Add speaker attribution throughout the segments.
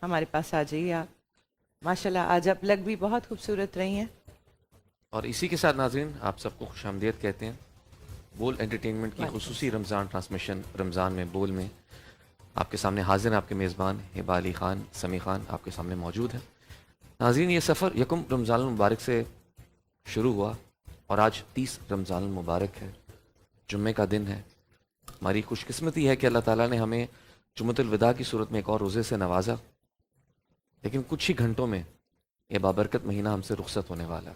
Speaker 1: ہمارے پاس آ جائیے آپ. ماشاءاللہ آج آپ لگ بھی بہت خوبصورت رہی ہیں.
Speaker 2: اور اسی کے ساتھ ناظرین آپ سب کو خوش آمدید کہتے ہیں. بول انٹرٹینمنٹ کی خصوصی رمضان ٹرانسمیشن رمضان میں بول میں آپ کے سامنے حاضر ہیں آپ کے میزبان ہبہ علی خان سمیع خان آپ کے سامنے موجود ہیں. ناظرین یہ سفر یکم رمضان المبارک سے شروع ہوا اور آج 30 رمضان المبارک ہے. جمعے کا دن ہے. ہماری خوش قسمتی ہے کہ اللہ تعالیٰ نے ہمیں جمعۃ الوداع کی صورت میں ایک اور روزے سے نوازا. لیکن کچھ ہی گھنٹوں میں یہ بابرکت مہینہ ہم سے رخصت ہونے والا ہے.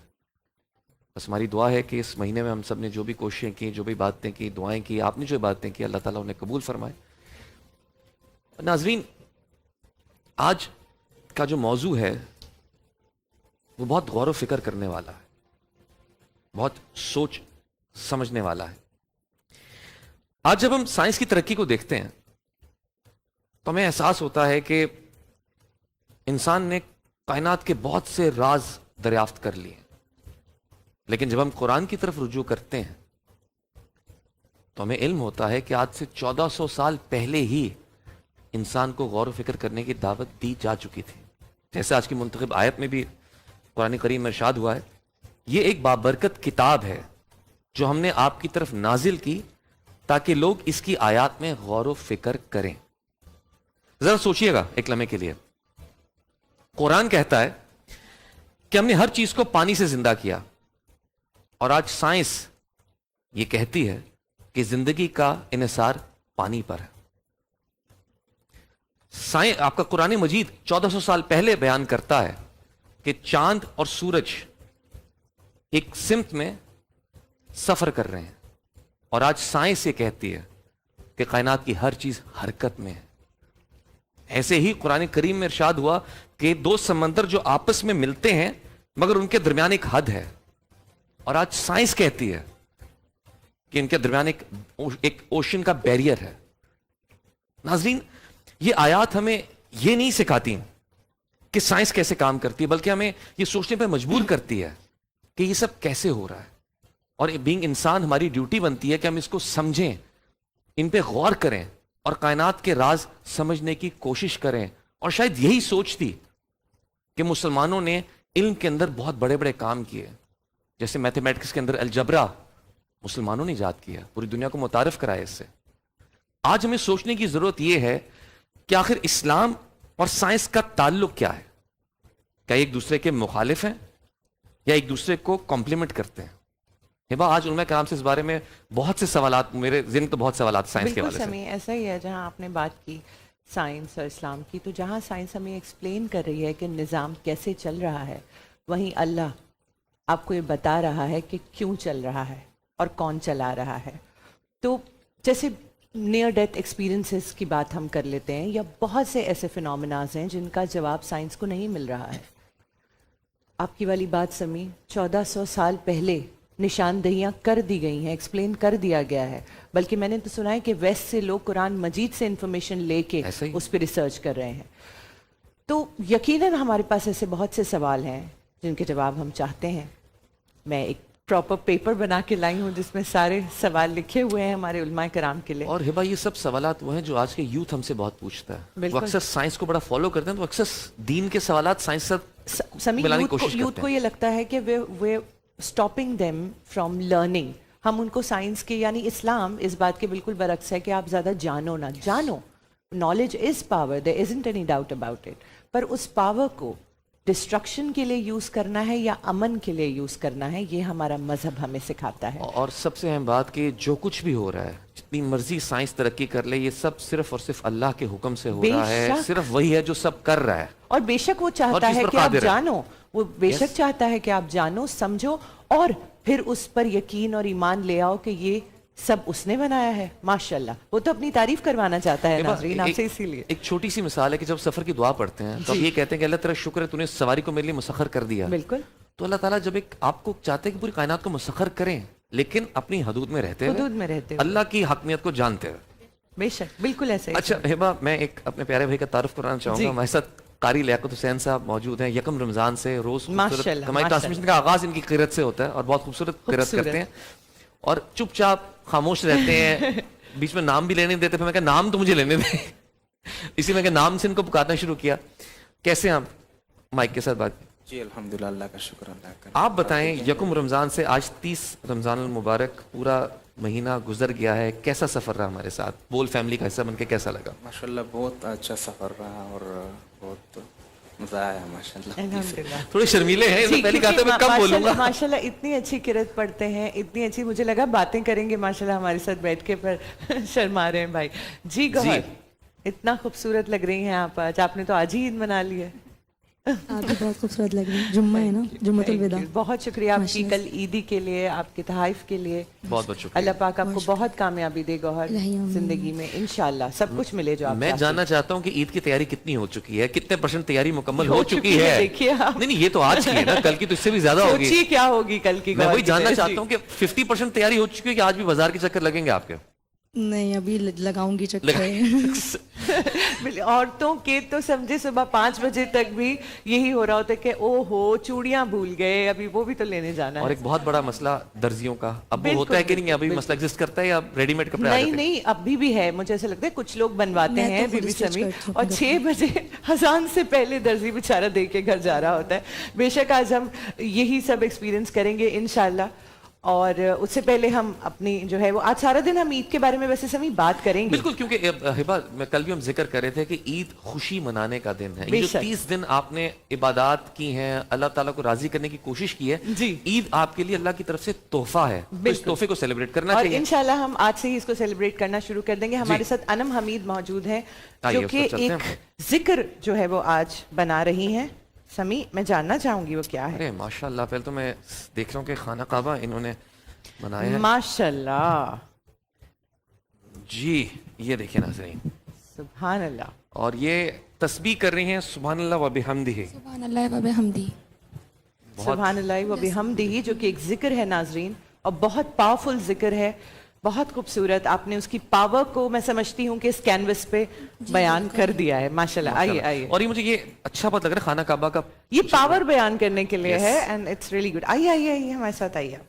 Speaker 2: بس ہماری دعا ہے کہ اس مہینے میں ہم سب نے جو بھی کوششیں کی جو بھی باتیں کی دعائیں کی آپ نے جو باتیں کی اللہ تعالیٰ انہیں قبول فرمائے. ناظرین آج کا جو موضوع ہے وہ بہت غور و فکر کرنے والا ہے, بہت سوچ سمجھنے والا ہے. آج جب ہم سائنس کی ترقی کو دیکھتے ہیں تو ہمیں احساس ہوتا ہے کہ انسان نے کائنات کے بہت سے راز دریافت کر لیے. لیکن جب ہم قرآن کی طرف رجوع کرتے ہیں تو ہمیں علم ہوتا ہے کہ آج سے 1400 سال پہلے ہی انسان کو غور و فکر کرنے کی دعوت دی جا چکی تھی. جیسے آج کی منتخب آیت میں بھی قرآن کریم میں ارشاد ہوا ہے, یہ ایک بابرکت کتاب ہے جو ہم نے آپ کی طرف نازل کی تاکہ لوگ اس کی آیات میں غور و فکر کریں. ذرا سوچئے گا ایک لمحے کے لیے. قرآن کہتا ہے کہ ہم نے ہر چیز کو پانی سے زندہ کیا اور آج سائنس یہ کہتی ہے کہ زندگی کا انحصار پانی پر ہے. آپ کا قرآن مجید 1400 سال پہلے بیان کرتا ہے کہ چاند اور سورج ایک سمت میں سفر کر رہے ہیں اور آج سائنس یہ کہتی ہے کہ کائنات کی ہر چیز حرکت میں ہے. ایسے ہی قرآن کریم میں ارشاد ہوا کہ دو سمندر جو آپس میں ملتے ہیں مگر ان کے درمیان ایک حد ہے اور آج سائنس کہتی ہے کہ ان کے درمیان ایک اوشن کا بیریئر ہے. ناظرین یہ آیات ہمیں یہ نہیں سکھاتی کہ سائنس کیسے کام کرتی ہے بلکہ ہمیں یہ سوچنے پہ مجبور کرتی ہے کہ یہ سب کیسے ہو رہا ہے. اور بینگ انسان ہماری ڈیوٹی بنتی ہے کہ ہم اس کو سمجھیں, ان پہ غور کریں اور کائنات کے راز سمجھنے کی کوشش کریں. اور شاید یہی سوچ تھی کہ مسلمانوں نے علم کے اندر بہت بڑے بڑے کام کیے. جیسے میتھمیٹکس کے اندر الجبرا مسلمانوں نے ایجاد کیا, پوری دنیا کو متعارف کرایا اس سے. آج ہمیں سوچنے کی ضرورت یہ ہے کہ آخر اسلام اور سائنس کا تعلق کیا ہے. کیا ایک دوسرے کے مخالف ہیں یا ایک دوسرے کو کمپلیمنٹ کرتے ہیں؟ ہبہ آج علماء کرام سے اس بارے میں بہت سے سوالات, میرے ذہن تو بہت سوالات سائنس کے حوالے سے.
Speaker 1: بالکل ایسا ہی ہے. جہاں آپ نے بات کی سائنس اور اسلام کی, تو جہاں سائنس ہمیں ایکسپلین کر رہی ہے کہ نظام کیسے چل رہا ہے, وہیں اللہ آپ کو یہ بتا رہا ہے کہ کیوں چل رہا ہے اور کون چلا رہا ہے. تو جیسے نیئر ڈیتھ ایکسپیرینسز کی بات ہم کر لیتے ہیں, یا بہت سے ایسے فینومیناز ہیں جن کا جواب سائنس کو نہیں مل رہا ہے. آپ کی والی بات سمیع, 1400 سال پہلے نشاندہیاں کر دی گئی ہیں, ایکسپلین کر دیا گیا ہے. بلکہ میں نے تو سنا ہے کہ ویسٹ سے لوگ قرآن مجید سے انفارمیشن لے کے اس پہ ریسرچ کر رہے ہیں. تو یقیناً ہمارے پاس ایسے بہت سے سوال ہیں جن کے جواب ہم چاہتے ہیں. میں ایک پراپر پیپر بنا کے لائی ہوں جس میں سارے سوال لکھے ہوئے ہیں ہمارے علماء کرام کے لیے.
Speaker 2: اور ہبہ یہ سب سوالات وہ ہیں جو آج کے یوتھ ہم سے بہت پوچھتا ہے. وہ اکثر سائنس کو بڑا فالو کرتے ہیں تو اکثر دین کے سوالات سائنس سے ملانے کی کوشش کرتے ہیں.
Speaker 1: یوتھ کو یہ لگتا ہے کہ وہ اسٹاپنگ دیم فرام لرننگ. ہم ان کو سائنس کے, یعنی اسلام اس بات کے بالکل برعکس ہے کہ آپ زیادہ جانو نہ جانو. Knowledge is power, there isn't any doubt about it. پر اس پاور کو ڈسٹرکشن کے لیے یوز کرنا ہے یا امن کے لیے یوز کرنا ہے, یہ ہمارا مذہب ہمیں سکھاتا ہے.
Speaker 2: اور سب سے اہم بات کہ جو کچھ بھی ہو رہا ہے, جتنی مرضی سائنس ترقی کر لے, یہ سب صرف اور صرف اللہ کے حکم سے ہو رہا ہے. صرف وہی ہے جو سب کر رہا ہے.
Speaker 1: اور بے شک وہ چاہتا ہے کہ آپ جانو, وہ بے شک چاہتا ہے کہ آپ جانو, سمجھو اور پھر اس پر یقین اور ایمان لے آؤ کہ یہ سب اس نے بنایا ہے. ماشاءاللہ وہ تو اپنی تعریف کروانا چاہتا ہے ناظرین آپ سے. اسی لیے
Speaker 2: ایک چھوٹی سی مثال ہے کہ جب سفر کی دعا پڑھتے ہیں تو یہ کہتے ہیں کہ اللہ تیرا شکر ہے تو نے سواری کو میرے لیے مسخر کر دیا.
Speaker 1: بالکل.
Speaker 2: تو اللہ تعالیٰ جب ایک آپ کو چاہتے ہیں کہ پوری کائنات کو مسخر کریں لیکن اپنی حدود میں رہتے ہوئے, اللہ کی حقانیت کو جانتے ہوئے.
Speaker 1: بے شک بالکل ایسے.
Speaker 2: اچھا ہبہ میں ایک اپنے پیارے بھائی کا تعارف کرانا چاہوں گا. ہمارے ساتھ قاری لیاقت حسین صاحب موجود ہیں. یکم رمضان سے روز ہماری ٹرانسمیشن کا آغاز ان کی قرت سے ہوتا ہے اور بہت خوبصورت قرت کرتے ہیں اور چپ چاپ خاموش رہتے ہیں, بیچ میں نام بھی لینے دیتے. پھر میں کہا نام تو مجھے لینے دیں. اسی میں کہ نام سے ان کو پکارنا شروع کیا. कैसे आप माइक के साथ बात?
Speaker 3: जी अल्हम्दुलिल्लाह, अल्लाह का शुक्र, अल्लाह का।
Speaker 2: आप बताएं, यकुम रमज़ान से आज 30 रमज़ान अल मुबारक पूरा महीना गुजर गया है, कैसा सफ़र रहा हमारे साथ? बोल फैमिली का हिस्सा बन के कैसा लगा?
Speaker 3: माशाल्लाह बहुत अच्छा सफ़र रहा और बहुत मज़ा आया माशाल्लाह।
Speaker 1: अल्हम्दुलिल्लाह।
Speaker 2: थोड़े शर्मीले हैं,
Speaker 1: जी,
Speaker 2: पहली कहा था
Speaker 1: क्योंकि
Speaker 2: मैं कम बोलूंगा।
Speaker 1: माशाल्लाह इतनी अच्छी किरत पढ़ते हैं, इतनी अच्छी, मुझे लगा बातें करेंगे माशाल्लाह हमारे साथ बैठ के, पर शर्मा रहे हैं भाई। जी गौहर, इतना खूबसूरत लग रही हैं आप आज, आपने तो आज ही ईद मना ली है।
Speaker 4: आप भी बहुत खूबसूरत लग रही हैं। जुम्मा है ना, जुम्मतुल विदा।
Speaker 1: बहुत शुक्रिया आपकी कल ईदी के लिए, आपके तहाइफ के लिए।
Speaker 2: बहुत बहुत शुक्रिया।
Speaker 1: अल्लाह पाक आपको बहुत कामयाबी दे गौहर जिंदगी में, इंशाल्लाह सब कुछ मिले जो आप
Speaker 2: मैं
Speaker 1: चाहते
Speaker 2: जानना चाहता हूँ कि ईद की तैयारी कितनी हो चुकी है, कितने % तैयारी मुकम्मल हो चुकी है?
Speaker 1: देखिए आप।
Speaker 2: नहीं, ये तो आज की है ना, कल की तो इससे भी ज्यादा होगी।
Speaker 1: सोचिए क्या होगी कल की।
Speaker 2: मैं
Speaker 1: गौहर
Speaker 2: वही
Speaker 1: की
Speaker 2: जानना
Speaker 1: तैयारी।
Speaker 2: चाहता हूँ कि 50% तैयारी हो चुकी है कि आज भी बाजार के चक्कर लगेंगे आपके?
Speaker 4: नहीं, अभी लगाऊंगी चक्कर।
Speaker 1: औरतों के तो समझे सुबह 5 बजे तक भी यही हो रहा होता है कि ओहो चूड़ियां भूल गए, अभी वो भी तो लेने जाना
Speaker 2: और
Speaker 1: है।
Speaker 2: एक बहुत बड़ा मसला दर्जियों का, अब वो
Speaker 1: बिल्कुल,
Speaker 2: होता है कि नहीं? अभी
Speaker 1: बिल्कुल,
Speaker 2: मसला एग्जिस्ट करता है या रेडीमेड कपड़े आ
Speaker 1: नहीं
Speaker 2: जाते हैं?
Speaker 1: नहीं, अभी भी है, मुझे ऐसा लगता है कुछ लोग बनवाते
Speaker 4: मैं तो
Speaker 1: हैं
Speaker 4: खुद
Speaker 1: बीबी
Speaker 4: स्टिच
Speaker 1: समी,
Speaker 4: करती हूँ
Speaker 1: और
Speaker 4: अपने
Speaker 1: 6 बजे अजान से पहले दर्जी बेचारा दे के घर जा रहा होता है। बेशक आज हम यही सब एक्सपीरियंस करेंगे इंशाल्लाह, और उससे पहले हम अपनी जो है वो आज सारा दिन हम ईद के बारे में वैसे समी बात करेंगे।
Speaker 2: बिल्कुल, क्योंकि हिबा मैं कल भी हम जिक्र कर रहे थे कि ईद खुशी मनाने का दिन है। ये जो
Speaker 1: बेशक।
Speaker 2: 30 दिन आपने इबादत की हैं, अल्लाह ताला को राजी करने की कोशिश की है,
Speaker 1: जी।
Speaker 2: ईद आपके लिए अल्लाह की तरफ से तोहफा है, तो इस
Speaker 1: बिल्कुल।
Speaker 2: तोहफे को सेलिब्रेट करना
Speaker 1: और
Speaker 2: चाहिए।
Speaker 1: इंशाल्लाह हम आज से ही इसको सेलिब्रेट करना शुरू कर देंगे। हमारे साथ अनम हमीद मौजूद हैं
Speaker 2: आइए,
Speaker 1: जो
Speaker 2: उस
Speaker 1: कि
Speaker 2: पर चलते
Speaker 1: एक जिक्र जो है वो आज बना रही हैं। समी, मैं जानना चाहूंगी वो क्या है।
Speaker 2: अरे माशाल्लाह, पहले तो मैं देख रहा हूँ कि खाना काबा इन्होंने बनाया है।
Speaker 1: माशाल्लाह,
Speaker 2: जी ये देखिए नाज़रीन,
Speaker 1: सुभान अल्लाह।
Speaker 2: और ये तस्बीह कर रही हैं सुभान अल्लाह व बिहम्दिही।
Speaker 4: सुभान अल्लाह व बिहम्दी।
Speaker 1: सुभान अल्लाह व बिहम्दिही, जो कि एक जिक्र है नाजरीन, और बहुत पावरफुल जिक्र है, बहुत खूबसूरत। आपने उसकी पावर को मैं समझती हूँ कि इस कैनवस पे बयान कर दिया है माशाल्लाह। आइए आइए,
Speaker 2: और ये मुझे ये अच्छा बात लग रहा है, खाना काबा का
Speaker 1: ये पावर बयान करने के लिए
Speaker 2: Yes.
Speaker 1: है, एंड इट्स रियली गुड। आइए आइए आइए हमारे साथ आइए।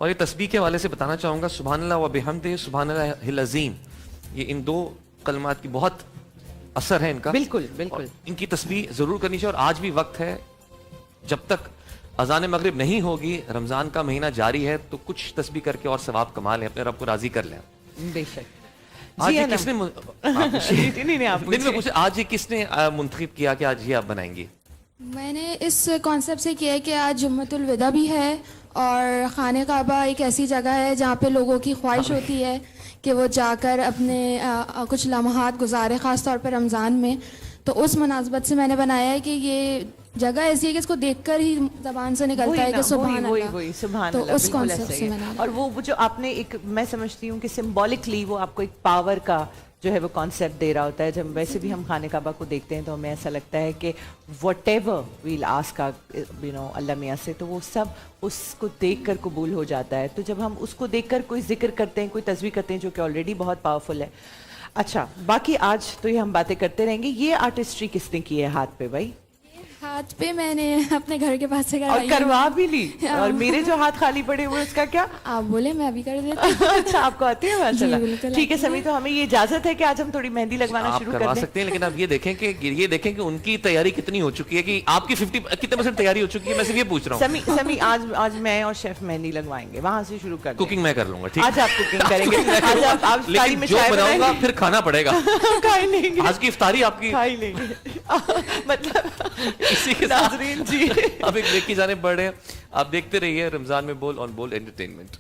Speaker 2: और ये तस्बीह के हवाले से बताना चाहूँगा, सुभान अल्लाह व बिहम्दिही सुभान अल्लाहिल अज़ीम, ये इन दो कलमात की बहुत असर है इनका।
Speaker 1: बिल्कुल बिल्कुल,
Speaker 2: और इनकी तस्बीह ज़रूर करनी चाहिए। और आज भी वक्त है, जब तक अजान मगरिब नहीं होगी, रमज़ान का महीना जारी है, तो कुछ तस्बीह करके और सवाब कमा लें, अपने रब को राज़ी कर लें।
Speaker 1: बेशक।
Speaker 2: आज
Speaker 1: जी
Speaker 2: ये
Speaker 1: अनम।
Speaker 2: किसने
Speaker 1: नहीं आप
Speaker 2: नहीं, मैं पूछे आज ये किसने मुंतखब किया कि आज ये आप बनाएंगी?
Speaker 5: मैंने इस कॉन्सेप्ट से किया है कि आज जुम्मतुल विदा भी है, और खाने काबा एक ऐसी जगह है जहाँ पे लोगों की ख्वाहिश होती है कि वो जाकर अपने कुछ लम्हात गुजारे, ख़ास तौर पर रमज़ान में। तो उस मुनासबत से मैंने बनाया है कि ये जगह ऐसी है कि इसको देखकर ही ज़बान से निकलता है कि सुभान अल्लाह।
Speaker 1: वही सुभान
Speaker 5: तो
Speaker 1: अल्लाह,
Speaker 5: उस
Speaker 1: बिल्कुल
Speaker 5: कॉन्सेप्ट
Speaker 1: ऐसे
Speaker 5: से
Speaker 1: ही
Speaker 5: मैंने
Speaker 1: है। और वो जो आपने एक, मैं समझती हूँ कि सिंबॉलिकली वो आपको एक पावर का जो है वो कॉन्सेप्ट दे रहा होता है। जब वैसे भी हम खाने काबा को देखते हैं तो हमें ऐसा लगता है कि व्हाटएवर वील आस्क अल्लाह मियाँ से, तो वो सब उसको देखकर कबूल हो जाता है। तो जब हम उसको देखकर कोई जिक्र करते हैं, कोई तस्वीर करते हैं, जो कि ऑलरेडी बहुत पावरफुल है। अच्छा, बाकी आज तो ये हम बातें करते रहेंगे। ये आर्टिस्ट्री किसने की है हाथ पे भाई?
Speaker 5: हाथ पे मैंने अपने घर के पास से
Speaker 1: और
Speaker 5: करवाई है।
Speaker 1: करवा भी ली। और मेरे जो हाथ खाली पड़े हुए उसका क्या?
Speaker 5: आप बोले मैं अभी कर देती हूँ।
Speaker 1: अच्छा, आपको आती है माशाल्लाह।
Speaker 5: जी, बिल्कुल
Speaker 1: ठीक है
Speaker 5: आती है।
Speaker 1: समी, तो हमें ये इजाजत है कि आज हम थोड़ी मेहंदी लगवाना
Speaker 2: आप
Speaker 1: शुरू
Speaker 2: करवा
Speaker 1: कर दें।
Speaker 2: सकते हैं, लेकिन आप ये देखें कि उनकी तैयारी कितनी हो चुकी है, कि आपकी 50 कितने % तैयारी हो चुकी है, मैं सिर्फ ये पूछ रहा हूँ।
Speaker 1: समी आज मैं और शेफ मेहंदी लगवाएंगे, वहां से शुरू कर दें।
Speaker 2: कुकिंग मैं कर लूंगा, ठीक
Speaker 1: आज आप कुकिंग करेंगे। आज आप इफ्तारी
Speaker 2: लेकिन
Speaker 1: में
Speaker 2: जो
Speaker 1: चाय
Speaker 2: बनाऊंगा
Speaker 1: बनाएंगे।
Speaker 2: फिर खाना पड़ेगा।
Speaker 1: खा ही लेंगे,
Speaker 2: आज की इफ्तारी आपकी
Speaker 1: खा ही लेंगे। मतलब
Speaker 2: इसी के साथ
Speaker 1: नाजरीन जी,
Speaker 2: अब एक ब्रेक की जाने बढ़ रहे हैं। आप देखते रहिए रमजान में बोल ऑन बोल एंटरटेनमेंट।